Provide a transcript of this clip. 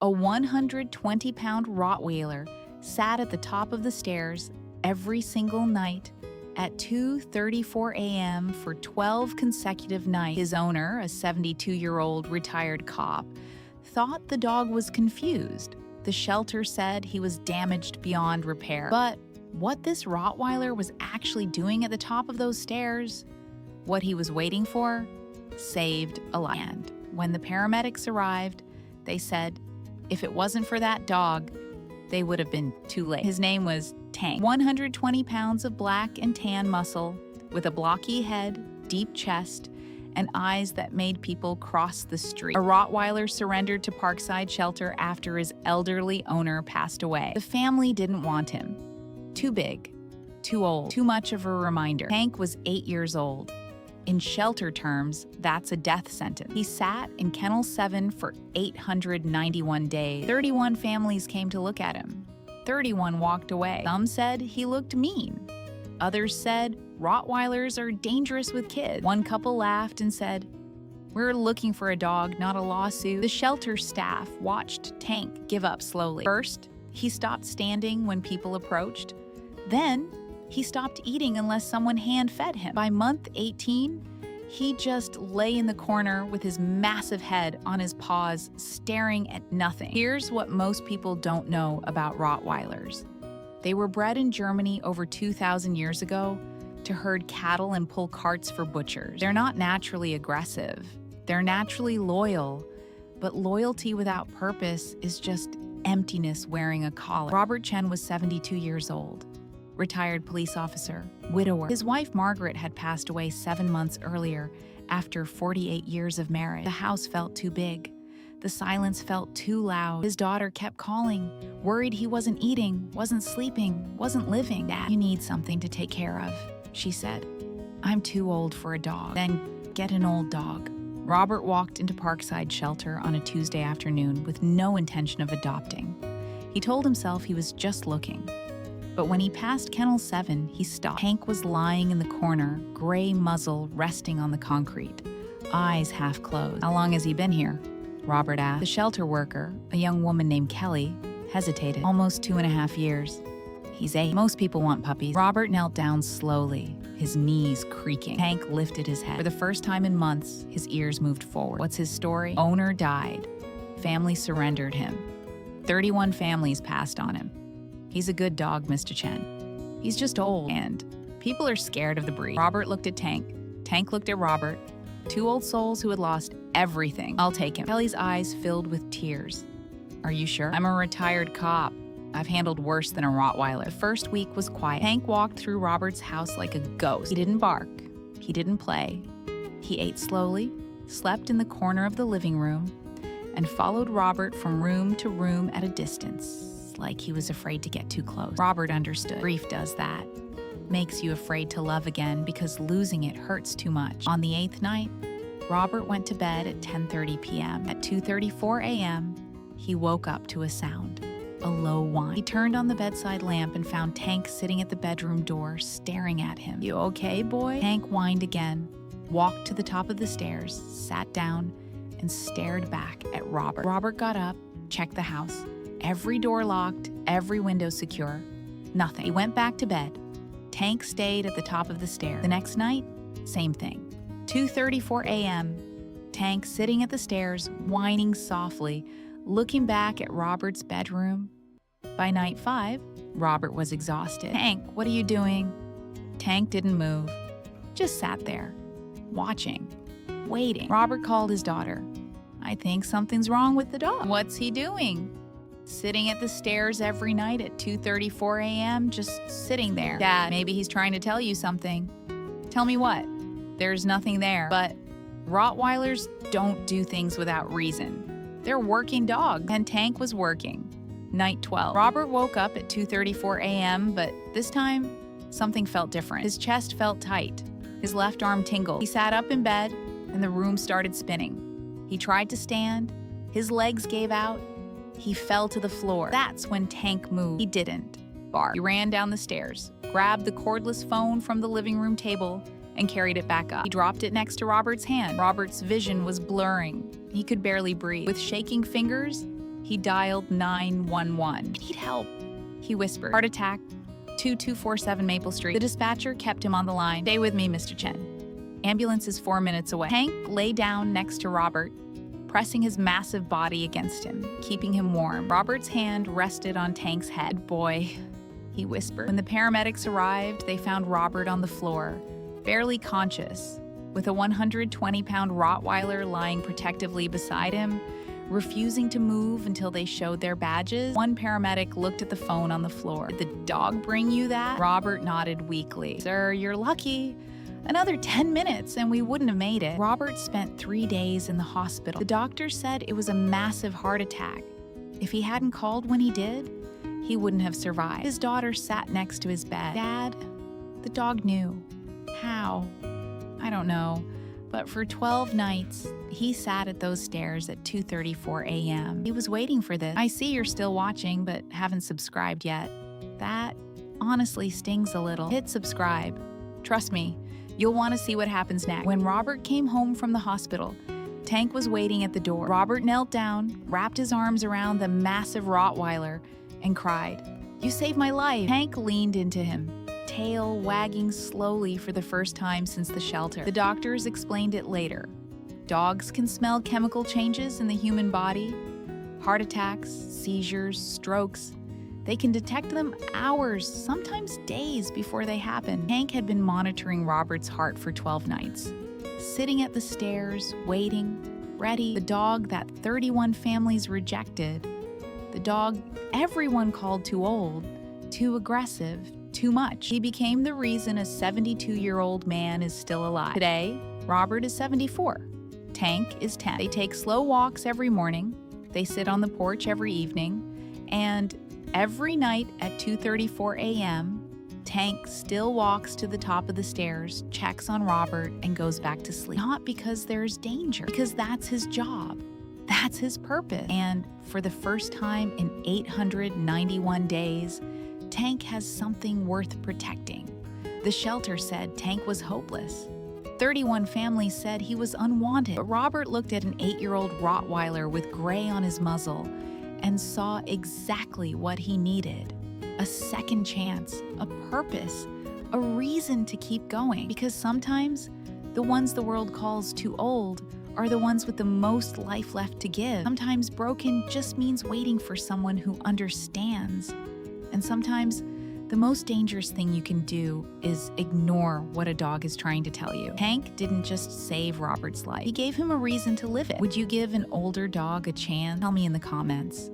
A 120-pound Rottweiler sat at the top of the stairs every single night at 2:34 a.m. for 12 consecutive nights. His owner, a 72-year-old retired cop, thought the dog was confused. The shelter said he was damaged beyond repair. But what this Rottweiler was actually doing at the top of those stairs, what he was waiting for, saved a life. And when the paramedics arrived, they said if it wasn't for that dog, they would have been too late. His name was Tank. 120 pounds of black and tan muscle, with a blocky head, deep chest, and eyes that made people cross the street. A Rottweiler surrendered to Parkside Shelter after his elderly owner passed away. The family didn't want him. Too big, too old, too much of a reminder. Tank was 8 years old. In shelter terms, that's a death sentence. He sat in Kennel 7 for 891 days. 31 families came to look at him. 31 walked away. Some said he looked mean. Others said Rottweilers are dangerous with kids. One couple laughed and said, "We're looking for a dog, not a lawsuit." The shelter staff watched Tank give up slowly. First, he stopped standing when people approached. Then, he stopped eating unless someone hand-fed him. By month 18, he just lay in the corner with his massive head on his paws, staring at nothing. Here's what most people don't know about Rottweilers. They were bred in Germany over 2,000 years ago to herd cattle and pull carts for butchers. They're not naturally aggressive. They're naturally loyal, but loyalty without purpose is just emptiness wearing a collar. Robert Chen was 72 years old. Retired police officer, widower. His wife Margaret had passed away 7 months earlier after 48 years of marriage. The house felt too big. The silence felt too loud. His daughter kept calling, worried he wasn't eating, wasn't sleeping, wasn't living. "Dad, you need something to take care of," she said. "I'm too old for a dog." "Then get an old dog." Robert walked into Parkside Shelter on a Tuesday afternoon with no intention of adopting. He told himself he was just looking. But when he passed Kennel 7, he stopped. Hank was lying in the corner, gray muzzle resting on the concrete, eyes half closed. "How long has he been here?" Robert asked. The shelter worker, a young woman named Kelly, hesitated. "Almost 2.5 years. He's 8. Most people want puppies." Robert knelt down slowly, his knees creaking. Hank lifted his head. For the first time in months, his ears moved forward. What's his story? Owner died. Family surrendered him. 31 families passed on him. "He's a good dog, Mr. Chen. He's just old, and people are scared of the breed." Robert looked at Tank. Tank looked at Robert. Two old souls who had lost everything. "I'll take him." Kelly's eyes filled with tears. "Are you sure?" "I'm a retired cop. I've handled worse than a Rottweiler." The first week was quiet. Tank walked through Robert's house like a ghost. He didn't bark. He didn't play. He ate slowly, slept in the corner of the living room, and followed Robert from room to room at a distance, like he was afraid to get too close. Robert understood. Grief does that. Makes you afraid to love again because losing it hurts too much. On the 8th night, Robert went to bed at 10:30 p.m. At 2:34 a.m., he woke up to a sound, a low whine. He turned on the bedside lamp and found Tank sitting at the bedroom door, staring at him. "You okay, boy?" Tank whined again, walked to the top of the stairs, sat down, and stared back at Robert. Robert got up, checked the house. Every door locked, every window secure. Nothing. He went back to bed. Tank stayed at the top of the stairs. The next night, same thing. 2:34 a.m., Tank sitting at the stairs, whining softly, looking back at Robert's bedroom. By night 5, Robert was exhausted. "Tank, what are you doing?" Tank didn't move, just sat there, watching, waiting. Robert called his daughter. "I think something's wrong with the dog." "What's he doing?" "Sitting at the stairs every night at 2:34 a.m., just sitting there." "Dad, maybe he's trying to tell you something." "Tell me what?" "There's nothing there." "But Rottweilers don't do things without reason. They're working dogs." And Tank was working. Night 12. Robert woke up at 2:34 a.m., but this time, something felt different. His chest felt tight. His left arm tingled. He sat up in bed, and the room started spinning. He tried to stand. His legs gave out. He fell to the floor. That's when Tank moved. He didn't bark. He ran down the stairs, grabbed the cordless phone from the living room table, and carried it back up. He dropped it next to Robert's hand. Robert's vision was blurring. He could barely breathe. With shaking fingers, He dialed 911. "I need help," he whispered. "Heart attack, 2247 Maple Street." The dispatcher kept him on the line. "Stay with me, Mr. Chen. Ambulance is 4 minutes away." Tank lay down next to Robert, pressing his massive body against him, keeping him warm. Robert's hand rested on Tank's head. "Good boy," he whispered. When the paramedics arrived, they found Robert on the floor, barely conscious, with a 120-pound Rottweiler lying protectively beside him, refusing to move until they showed their badges. One paramedic looked at the phone on the floor. "Did the dog bring you that?" Robert nodded weakly. "Sir, you're lucky. Another 10 minutes and we wouldn't have made it." Robert spent 3 days in the hospital. The doctor said it was a massive heart attack. If he hadn't called when he did, he wouldn't have survived. His daughter sat next to his bed. "Dad, the dog knew." "How?" "I don't know. But for 12 nights, he sat at those stairs at 2:34 a.m. He was waiting for this. I see you're still watching but haven't subscribed yet. That honestly stings a little. Hit subscribe. Trust me, you'll want to see what happens next." When Robert came home from the hospital, Tank was waiting at the door. Robert knelt down, wrapped his arms around the massive Rottweiler, and cried, "You saved my life." Tank leaned into him, tail wagging slowly for the first time since the shelter. The doctors explained it later. Dogs can smell chemical changes in the human body, heart attacks, seizures, strokes. They can detect them hours, sometimes days before they happen. Tank had been monitoring Robert's heart for 12 nights, sitting at the stairs, waiting, ready. The dog that 31 families rejected, the dog everyone called too old, too aggressive, too much. He became the reason a 72-year-old man is still alive. Today, Robert is 74. Tank is 10. They take slow walks every morning. They sit on the porch every evening. And every night at 2:34 a.m., Tank still walks to the top of the stairs, checks on Robert, and goes back to sleep. Not because there's danger, because that's his job. That's his purpose. And for the first time in 891 days, Tank has something worth protecting. The shelter said Tank was hopeless. 31 families said he was unwanted. But Robert looked at an 8-year-old Rottweiler with gray on his muzzle and saw exactly what he needed. A second chance, a purpose, a reason to keep going. Because sometimes the ones the world calls too old are the ones with the most life left to give. Sometimes broken just means waiting for someone who understands. And sometimes the most dangerous thing you can do is ignore what a dog is trying to tell you. Tank didn't just save Robert's life. He gave him a reason to live it. Would you give an older dog a chance? Tell me in the comments.